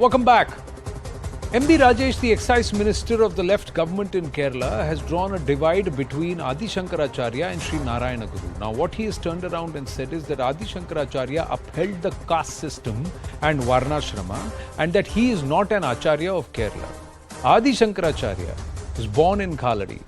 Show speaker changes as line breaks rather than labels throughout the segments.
Welcome back. MB Rajesh, the excise minister of the left government in Kerala, has drawn a divide between Adi Shankaracharya and Sri Narayana Guru. Now, what he has turned around and said is that Adi Shankaracharya upheld the caste system and varnashrama, and that he is not an Acharya of Kerala. Adi Shankaracharya was born in Khaladi,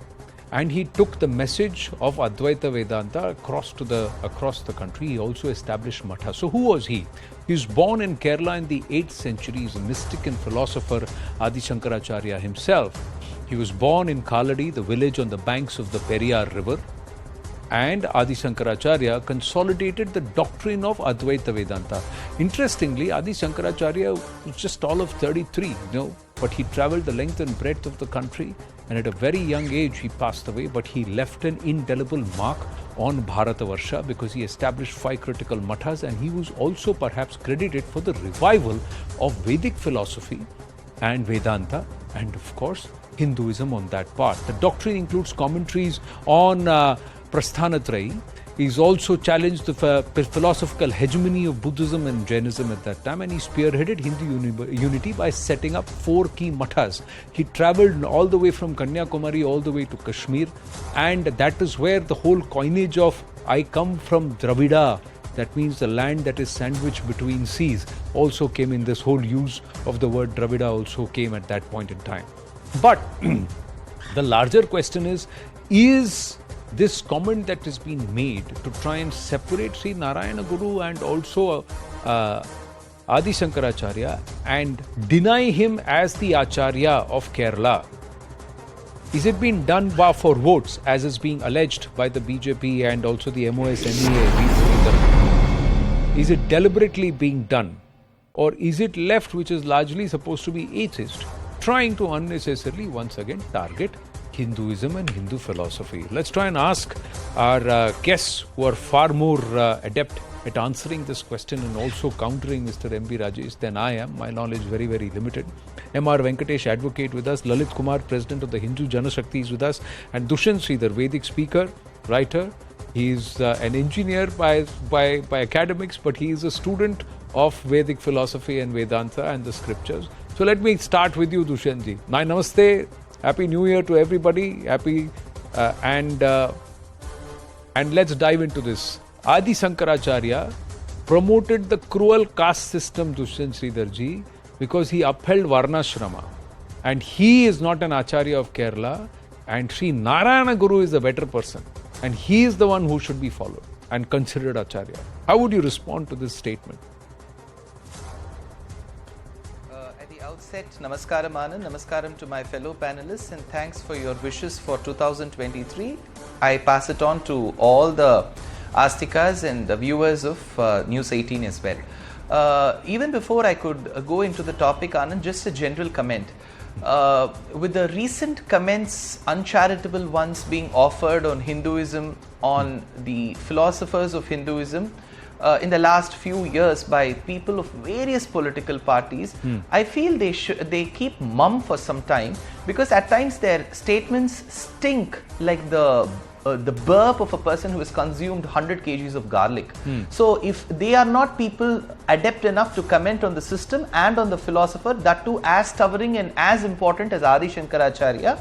and he took the message of Advaita Vedanta across the country. He also established Matha. So who was he? He was born in Kerala in the 8th century. He is a mystic and philosopher, Adi Shankaracharya himself. He was born in Khaladi, the village on the banks of the Periyar river. And Adi Shankaracharya consolidated the doctrine of Advaita Vedanta. Interestingly, Adi Shankaracharya was just all of 33, but he travelled the length and breadth of the country, and at a very young age he passed away, but he left an indelible mark on Bharatavarsha because he established 5 critical mathas, and he was also perhaps credited for the revival of Vedic philosophy and Vedanta, and of course Hinduism on that part. The doctrine includes commentaries on Prasthanatrayi. He's also challenged the philosophical hegemony of Buddhism and Jainism at that time, and he spearheaded Hindu unity by setting up 4 key mathas. He travelled all the way from Kanyakumari all the way to Kashmir, and that is where the whole coinage of I come from Dravida, that means the land that is sandwiched between seas, also came in. This whole use of the word Dravida also came at that point in time. But the larger question is this comment that has been made to try and separate Sri Narayana Guru and also Adi Shankaracharya and deny him as the Acharya of Kerala, is it being done for votes, as is being alleged by the BJP and also the MOSNEA? Is it deliberately being done, or is it left, which is largely supposed to be atheist, trying to unnecessarily once again target Hinduism and Hindu philosophy? Let's try and ask our guests who are far more adept at answering this question and also countering Mr. MB Rajesh than I am. My knowledge is very, very limited. MR Venkatesh, advocate, with us. Lalit Kumar, president of the Hindu Janashakti, is with us. And Dushyant Sridhar, Vedic speaker, writer. He is an engineer by academics, but he is a student of Vedic philosophy and Vedanta and the scriptures. So let me start with you, Dushyant ji. Namaste. Happy New Year to everybody. And let's dive into this. Adi Shankaracharya promoted the cruel caste system, Dushyant Sridhar ji, because he upheld varnashrama. And he is not an Acharya of Kerala. And Sri Narayana Guru is a better person. And he is the one who should be followed and considered Acharya. How would you respond to this statement?
Outset, Namaskaram Anand, Namaskaram to my fellow panelists, and thanks for your wishes for 2023. I pass it on to all the Astikas and the viewers of News 18 as well. Even before I could go into the topic, Anand, just a general comment. With the recent comments, uncharitable ones being offered on Hinduism, on the philosophers of Hinduism, in the last few years by people of various political parties, I feel they keep mum for some time, because at times their statements stink like the burp of a person who has consumed 100 kgs of garlic. So if they are not people adept enough to comment on the system and on the philosopher, that too as towering and as important as Adi Shankaracharya,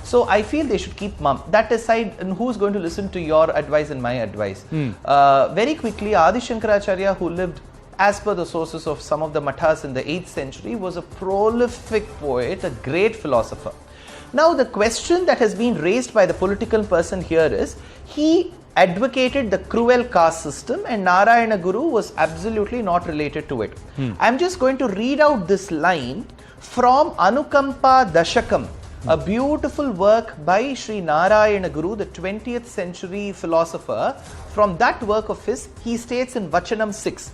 so I feel they should keep mum. That aside, and who's going to listen to your advice and my advice? Very quickly, Adi Shankaracharya, who lived as per the sources of some of the mathas in the 8th century, was a prolific poet, a great philosopher. Now, the question that has been raised by the political person here is, he advocated the cruel caste system and Narayana Guru was absolutely not related to it. I'm just going to read out this line from Anukampa Dashakam, a beautiful work by Sri Narayana Guru, the 20th century philosopher. From that work of his, he states in Vachanam 6,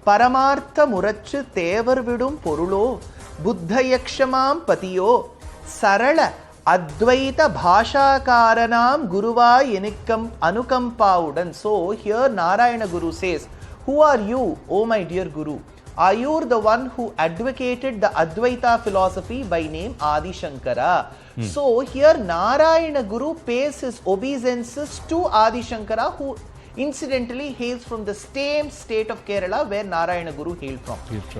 Paramartha Murachu Tevar Vidum Porulo Buddhayakshamam Patiyo Sarala Advaita Bhasha Karanam Guruva Yenikam Anukampaudan. So here Narayana Guru says, who are you, O my dear Guru? Are you the one who advocated the Advaita philosophy by name Adi Shankara? So here Narayana Guru pays his obeisances to Adi Shankara, who incidentally hails from the same state of Kerala where Narayana Guru hailed from.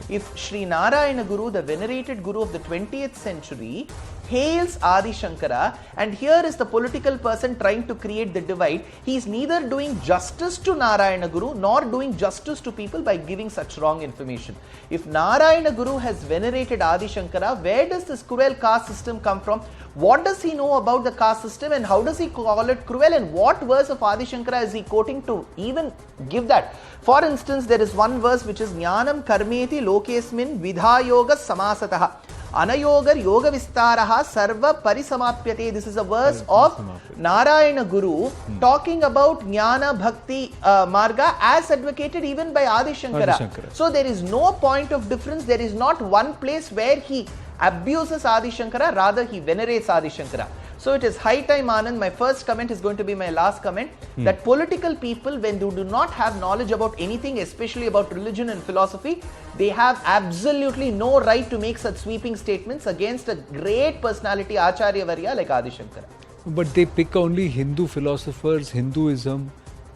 If Sri Narayana Guru, the venerated Guru of the 20th century, hails Adi Shankara, and here is the political person trying to create the divide, he is neither doing justice to Narayana Guru nor doing justice to people by giving such wrong information. If Narayana Guru has venerated Adi Shankara, where does this cruel caste system come from? What does he know about the caste system and how does he call it cruel, and what verse of Adi Shankara is he quoting to even give that? For instance, there is one verse which is Jnanam karmeti lokesmin vidhayoga samasataha anayogar yoga vistaraha sarva parisamapyate. This is a verse of Narayana Guru talking about Jnana Bhakti Marga as advocated even by Adi Shankara. So there is no point of difference. There is not one place where he abuses Adi Shankara, rather he venerates Adi Shankara. So it is high time, Anand, my first comment is going to be my last comment, that political people, when they do not have knowledge about anything, especially about religion and philosophy, they have absolutely no right to make such sweeping statements against a great personality, Acharya Varya like Adi Shankara.
But they pick only Hindu philosophers, Hinduism,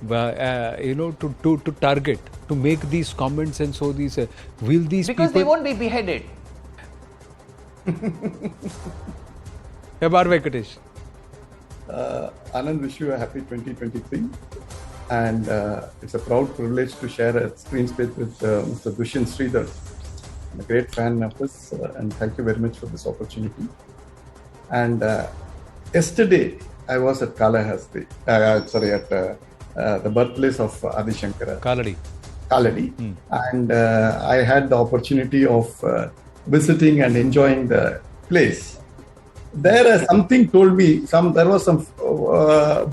to target, to make these comments, and so these will these
because
people...
they won't be beheaded.
Hebar Venkatesh.
Anand, wish you a happy 2023, and it's a proud privilege to share a screen space with Mr. Dushyant Sridhar. I'm a great fan of this, and thank you very much for this opportunity. And yesterday I was at Kalahasti, at the birthplace of Adi Shankara. Kaladi. And I had the opportunity of visiting and enjoying the place. There something told me, there was some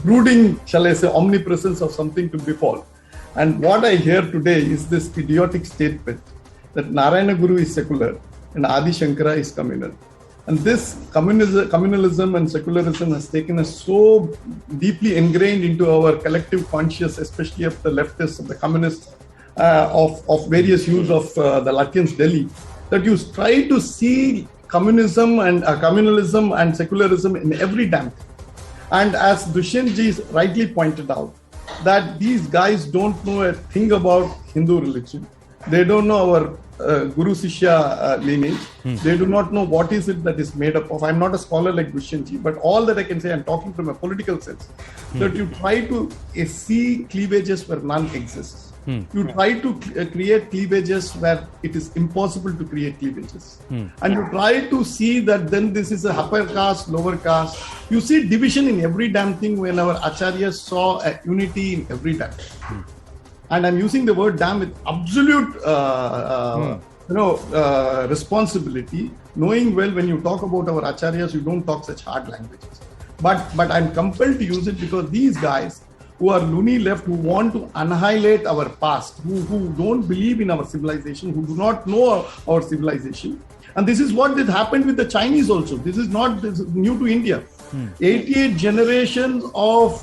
brooding, shall I say, omnipresence of something to befall. And what I hear today is this idiotic statement that Narayana Guru is secular and Adi Shankara is communal. And this communalism and secularism has taken us so deeply ingrained into our collective conscious, especially of the leftists, of the communists, of various use of the Lutyens Delhi, that you try to see communism and communalism and secularism in every damn thing. And as Dushyant ji rightly pointed out, that these guys don't know a thing about Hindu religion. They don't know our Guru Sishya lineage. They do not know what is it that is made up of. I'm not a scholar like Dushyant ji, but all that I can say, I'm talking from a political sense, that you try to see cleavages where none exists. You try to create cleavages where it is impossible to create cleavages. And you try to see that then this is a upper caste, lower caste. You see division in every damn thing when our acharyas saw a unity in every damn thing. And I'm using the word damn with absolute responsibility, knowing well when you talk about our acharyas, you don't talk such hard languages. But I'm compelled to use it because these guys who are loony left, who want to annihilate our past, who don't believe in our civilization, who do not know our civilization. And this is what did happen with the Chinese also. This is not new to India. 88 generations of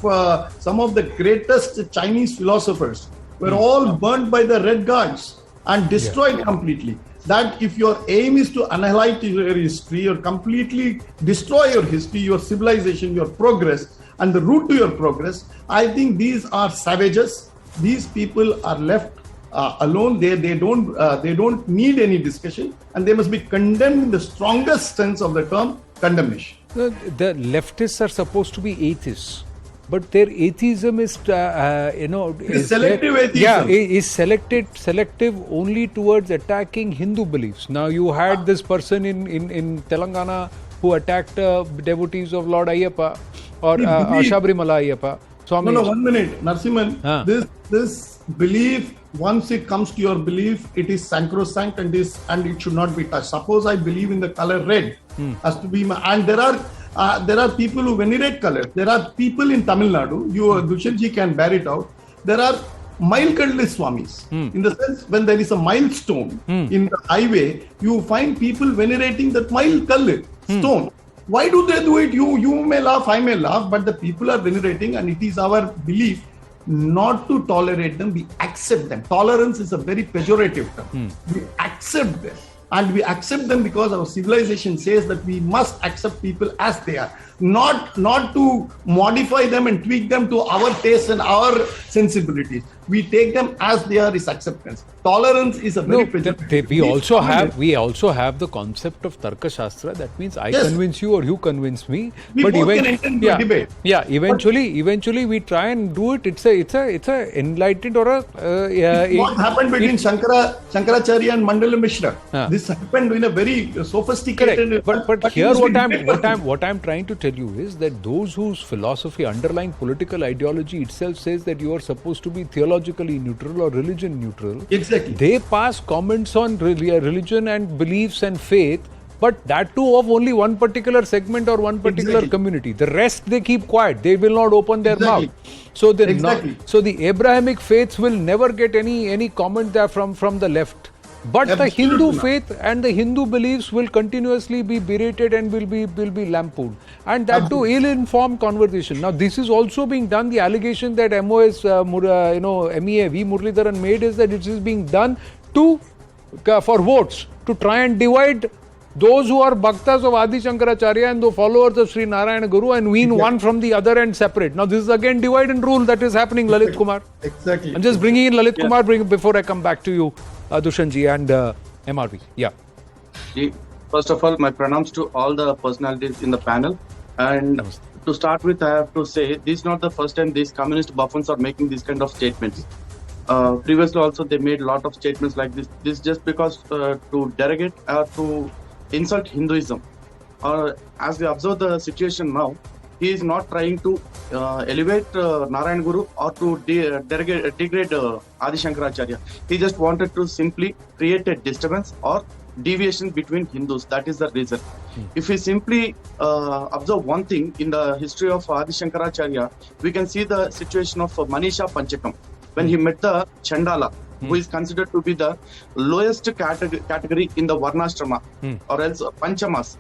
some of the greatest Chinese philosophers were all burnt by the Red Guards and destroyed completely. That if your aim is to annihilate your history or completely destroy your history, your civilization, your progress, and the route to your progress, I think these are savages. These people are left alone. They don't need any discussion, and they must be condemned in the strongest sense of the term, condemnation.
The leftists are supposed to be atheists, but their atheism is
selective atheism.
Yeah, is selective only towards attacking Hindu beliefs. Now you had this person in Telangana who attacked devotees of Lord Ayyappa or Ashabrimala Ayyappa.
No, 1 minute, Narasimhan. This belief, once it comes to your belief, it is sacrosanct and it should not be touched. Suppose I believe in the color red, has to be and there are people who venerate colors. There are people in Tamil Nadu, Dushyant ji can bear it out. There are Mailkalli Swamis. In the sense, when there is a milestone in the highway, you find people venerating that Mailkalli stone. Why do they do it? You may laugh, I may laugh, but the people are venerating, and it is our belief not to tolerate them. We accept them. Tolerance is a very pejorative term. We accept them. and we accept them because our civilization says that we must accept people as they are, not to modify them and tweak them to our tastes and our sensibilities. We take them as they are is acceptance. Tolerance is a very
we also have the concept of Tarka Shastra. That means I convince you or you convince me.
We both can enter into a debate.
Yeah, eventually we try and do it. It's a enlightened or a
what happened between Shankaracharya and Mandala Mishra? This happened in a very sophisticated.
Correct. But here what I'm trying to tell you is that those whose philosophy, underlying political ideology itself says that you are supposed to be theologically neutral or religion neutral.
Exactly.
They pass comments on religion and beliefs and faith, but that too of only one particular segment or one particular community. The rest they keep quiet. They will not open their mouth. So the Abrahamic faiths will never get any comment there from the left. But the Hindu faith and the Hindu beliefs will continuously be berated and will be lampooned, and that too ill-informed conversation. Now this is also being done. The allegation that MOS MEA V Muralidharan made is that it is being done for votes, to try and divide those who are bhaktas of Adi Shankaracharya and the followers of Sri Narayana Guru and wean one from the other and separate. Now this is again divide and rule that is happening, Lalit Kumar.
Exactly.
I'm just bringing in Lalit Kumar before I come back to you, Dushanji and MRV. Yeah.
First of all, my pronouns to all the personalities in the panel. And to start with, I have to say, this is not the first time these communist buffoons are making these kind of statements. Previously also, they made a lot of statements like this. This just because to derogate or to insult Hinduism. As we observe the situation now, he is not trying to elevate Narayana Guru or to degrade Adi Shankaracharya. He just wanted to simply create a disturbance or deviation between Hindus. That is the reason. If we simply observe one thing in the history of Adi Shankaracharya, we can see the situation of Manisha Panchakam. When he met the Chandala, who is considered to be the lowest category in the varnashrama, or else Panchamas.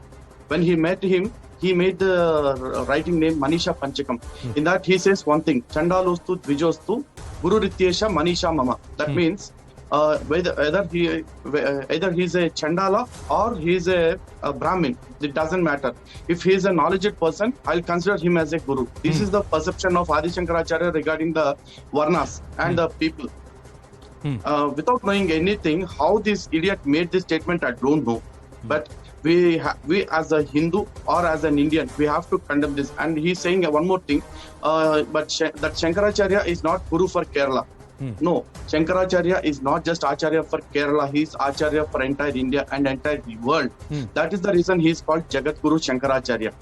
When he met him, he made the writing name Manisha Panchakam. In that he says one thing, Chandalostu Dvijostu Guru Rityesha Manisha Mama. That means either he is a Chandala or he is a Brahmin. It doesn't matter. If he is a knowledgeable person, I'll consider him as a Guru. This is the perception of Adi Shankaracharya regarding the Varnas and the people. Without knowing anything, how this idiot made this statement, I don't know. But we as a Hindu or as an Indian, we have to condemn this. And he's saying one more thing, that Shankaracharya is not Guru for Kerala. No, Shankaracharya is not just Acharya for Kerala, he is Acharya for entire India and entire world. That is the reason he is called Jagat Guru Shankaracharya.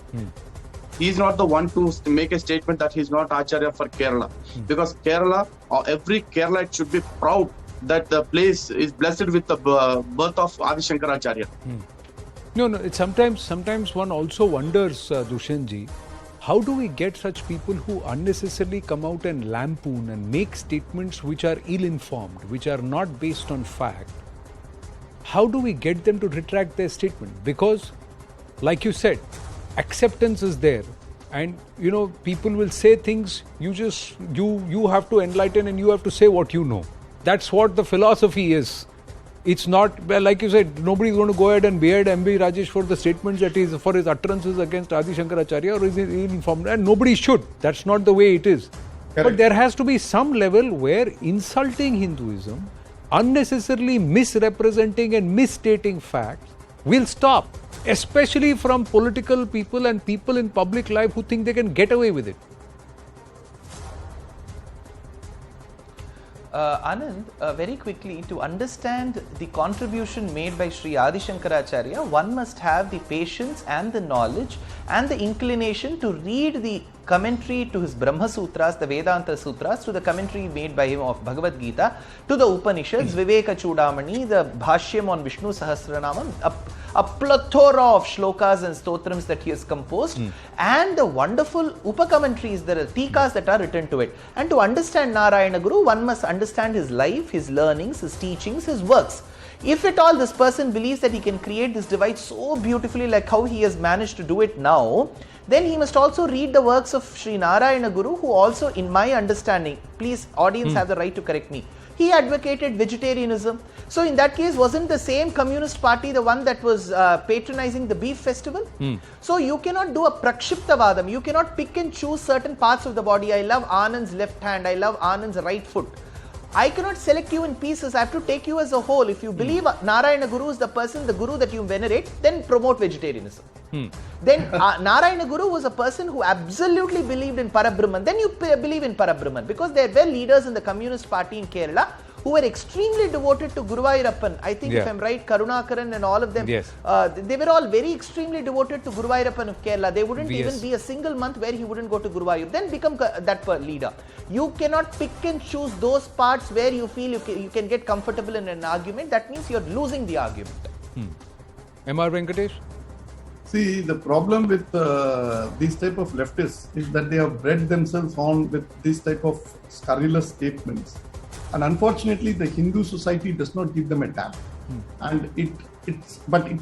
He is not the one to make a statement that he is not Acharya for Kerala. Because Kerala, or every Keralite should be proud that the place is blessed with the birth of Adi Shankaracharya.
No, it's sometimes one also wonders, Dushanji, how do we get such people who unnecessarily come out and lampoon and make statements which are ill-informed, which are not based on fact? How do we get them to retract their statement? Because, like you said, acceptance is there, and people will say things. You have to enlighten and you have to say what you know. That's what the philosophy is. It's not, like you said, nobody's going to go ahead and behead MB Rajesh for the statements that is for his utterances against Adi Shankaracharya or is ill-informed, and nobody should. That's not the way it is. Correct. But there has to be some level where insulting Hinduism, unnecessarily misrepresenting and misstating facts will stop, especially from political people and people in public life who think they can get away with it.
Anand, very quickly, to understand the contribution made by Sri Adi Shankaracharya, one must have the patience and the knowledge and the inclination to read the commentary to his Brahma Sutras, the Vedanta Sutras, to the commentary made by him of Bhagavad Gita, to the Upanishads, Viveka Chudamani, the Bhashyam on Vishnu Sahasranamam, a plethora of shlokas and stotrams that he has composed, and the wonderful upa-commentaries, there are tikas that are written to it. And to understand Narayana Guru, one must understand his life, his learnings, his teachings, his works. If at all this person believes that he can create this divide so beautifully like how he has managed to do it now, then he must also read the works of Sri Narayana Guru, who also, in my understanding, please audience have the right to correct me, he advocated vegetarianism. So in that case, wasn't the same Communist Party the one that was patronizing the beef festival? So you cannot do a prakshiptavadam. You cannot pick and choose certain parts of the body. I love Anand's left hand. I love Anand's right foot. I cannot select you in pieces. I have to take you as a whole. If you believe Narayana Guru is the person, the Guru that you venerate, then promote vegetarianism. Then Narayana Guru was a person who absolutely believed in Parabrahman. Then you believe in Parabrahman, because there were leaders in the Communist Party in Kerala who were extremely devoted to Guruvayurappan. I think if I'm right, Karunakaran and all of them, they were all very extremely devoted to Guruvayurappan of Kerala. They wouldn't even be a single month where he wouldn't go to Guruvayur. Then become that leader. You cannot pick and choose those parts where you feel you can get comfortable in an argument. That means you're losing the argument.
M.R. Venkatesh?
See, the problem with these type of leftists is that they have bred themselves on with this type of scurrilous statements. And unfortunately, the Hindu society does not give them a damn. And it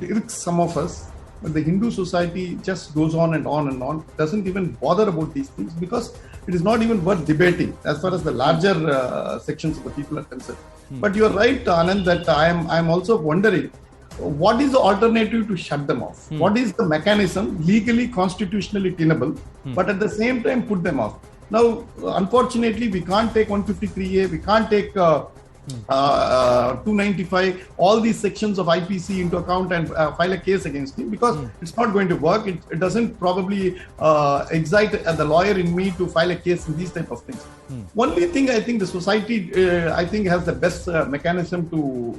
irks some of us. But the Hindu society just goes on and on and on, doesn't even bother about these things, because it is not even worth debating as far as the larger sections of the people are concerned. But you are right, Anand, that I am also wondering, what is the alternative to shut them off? What is the mechanism legally, constitutionally tenable, but at the same time put them off? Now, unfortunately, we can't take 153A, we can't take 295, all these sections of IPC into account and file a case against him, because it's not going to work. It doesn't probably excite the lawyer in me to file a case in these type of things. Only thing I think the society, I think, has the best mechanism to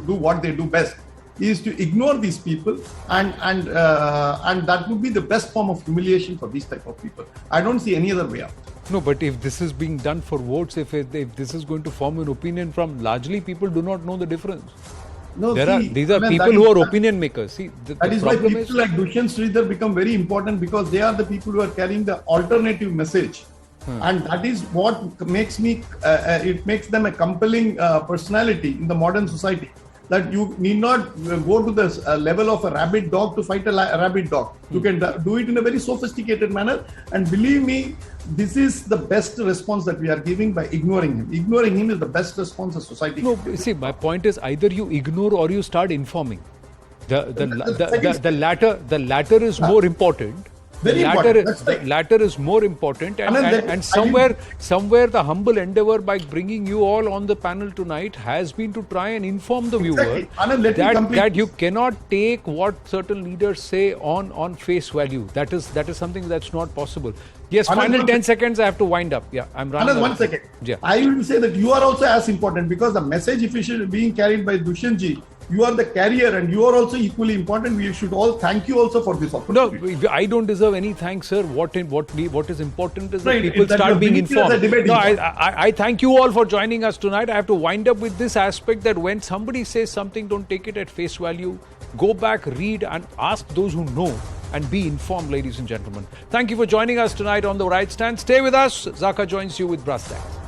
do what they do best is to ignore these people, and that would be the best form of humiliation for these type of people. I don't see any other way out.
No, but if this is being done for votes, if this is going to form an opinion from largely people do not know the difference.
No,
these are people who are opinion makers. See,
that is why people like Dushyant Sridhar become very important, because they are the people who are carrying the alternative message. And that is what makes it makes them a compelling personality in the modern society. That you need not go to the level of a rabid dog to fight a rabid dog. You can do it in a very sophisticated manner, and believe me, this is the best response that we are giving by ignoring him. Ignoring him is the best response a society can give.
See, my point is either you ignore or you start informing. The latter is more important. The latter is more important, and somewhere the humble endeavor by bringing you all on the panel tonight has been to try and inform the viewer that you cannot take what certain leaders say on face value. That is something that's not possible. Yes, final 10 seconds, I have to wind up. Yeah, I'm running.
1 second. Yeah. I will say that you are also as important, because the message, if it is being carried by Dushyant ji, you are the carrier and you are also equally important. We should all thank you also for this opportunity.
No, I don't deserve any thanks, sir. What is important is that people start being informed. No, I thank you all for joining us tonight. I have to wind up with this aspect that when somebody says something, don't take it at face value. Go back, read and ask those who know, and be informed, ladies and gentlemen. Thank you for joining us tonight on The Right Stand. Stay with us. Zaka joins you with Brass Tacks.